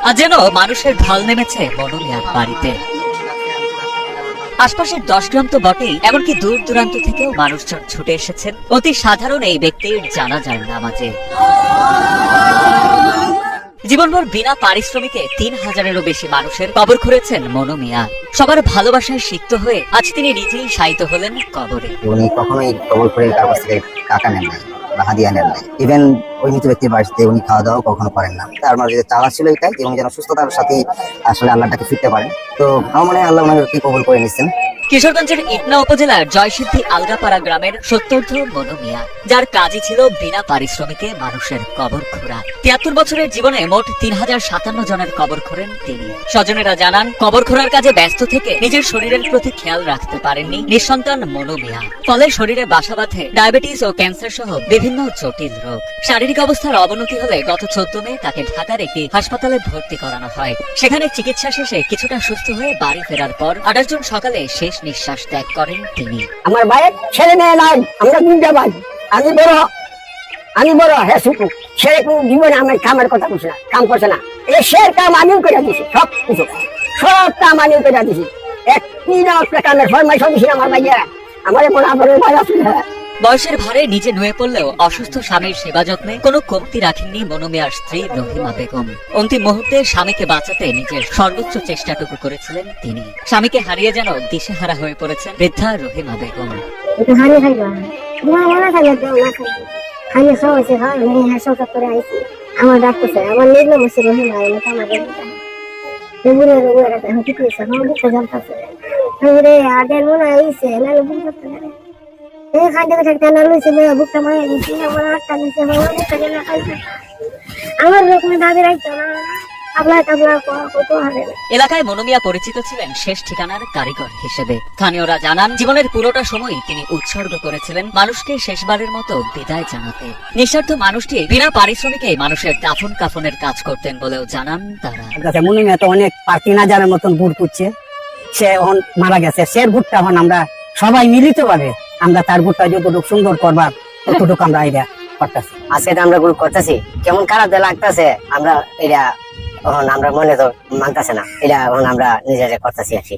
আজ যেন মানুষের ঢল নেমেছে মনু মিয়ার বাড়িতে। আশপাশের 10 গ্রাম তো বটেই, এমনকি দূর দূরান্ত থেকেও মানুষজন ছুটে এসেছেন অতি সাধারণ এই ব্যক্তির জানাজার নামাজে। জীবনভর বিনা পারিশ্রমিকে 3000-এরও বেশি মানুষের কবর খুঁড়েছেন মনু মিয়া। সবার ভালোবাসায় সিক্ত হয়ে আজ তিনি নিজেই শায়িত হলেন কবরে। উনি কখনোই কবর করে কারো কাছ থেকে টাকা নেন নাই বা হাদিয়া নেন নাই। ইভেন ওই মৃত ব্যক্তির বাড়িতে উনি খাওয়া দাওয়া কখনো করেন না। তার মানে যে চাওয়া ছিল এটাই যে উনি যেন সুস্থতার সাথে আসলে আল্লাহটাকে ফিরতে পারেন। তো আমার মনে হয় আল্লাহ ওনাকে কবুল করে নিচ্ছেন। কিশোরগঞ্জের ইটনা উপজেলার জয়সিদ্ধি আলগাপাড়া গ্রামের সত্তরধ মনু মিয়া, যার কাজই ছিল বিনা পারিশ্রমিকে মানুষের কবর খোঁড়া। 73 বছরের জীবনে মোট 3057 জনের কবর খোঁড়েন তিনি। স্বজনেরা জানান, কবর খোঁড়ার কাজে ব্যস্ত থেকে নিজের শরীরের প্রতি খেয়াল রাখতে পারেননি নিঃসন্তান মনু মিয়া। ফলে শরীরে বাসা বাঁধে ডায়াবেটিস ও ক্যান্সার সহ বিভিন্ন জটিল রোগ। শারীরিক অবস্থার অবনতি হলে গত 14 মে তাকে ঢাকার একটি হাসপাতালে ভর্তি করানো হয়। সেখানে চিকিৎসা শেষে কিছুটা সুস্থ হয়ে বাড়ি ফেরার পর 28 জুন সকালে শেষ নিঃশ্বাস ত্যাগ করেন তিনি। আমার ভাইয়ের ছেলে মেয়ে নাই, আমরা দুইটা ভাই। আমি বড় হ্যাঁ শুকু। সে কোনো জীবনে আমার কামের কথা বলছে না, কাম করছে না। এই শের কাম আমিও করে দিছি, সব কিছু সব কাম আমিও করে দিছি। এক তিন কামের ফরমাইশ দিছি আমার ভাইয়া। আমার মনে আপনার ভাই আছে। বয়সের ভারে নিজে নুয়ে পড়লেও অসুস্থ স্বামীর সেবা যত্নে কোনো কমতি রাখেননি মনু মিয়ার স্ত্রী রহিমা বেগম। অন্তিম মুহূর্তে স্বামীকে বাঁচাতে নিজের সর্বোচ্চ চেষ্টাটুকু করেছিলেন তিনি। স্বামীকে হারিয়ে যেন দিশেহারা হয়ে পড়েছেন বৃদ্ধা রহিমা বেগম। আমার ডাক্তার আমার নিজ নাম হচ্ছে রহিমা, আগের মনে হয়েছে আমার রকমের দাবি রাখতো না। এলাকায় মনু মিয়া পরিচিত ছিলেন শেষ ঠিকানার কারিগর হিসেবে। স্থানীয়রা জানান, জীবনের পুরোটা সময় তিনি উৎসর্গ করেছিলেন মানুষকে শেষবারের মতো বিদায় জানাতে। নিঃস্বার্থ মানুষটি বিনা পারিশ্রমিকে মানুষের দাফন কাফনের কাজ করতেন বলেও জানান তারা। মনু মিয়া তো অনেক 3,000-এর মতন ভোট করছে, সে এখন মারা গেছে। সে ভোটটা এখন আমরা সবাই মিলিত ভাবে আমরা তার ভোটটা যতটুকু সুন্দর করবার ততটুকু আমরা এটা করতেছি। আজকে আমরা গ্রুপ করতেছি, কেমন খারাপ লাগতেছে। আমরা এটা এখন আমরা মনে তো মানতেছে না, এটা এখন আমরা নিজেরা করতেছি আর কি।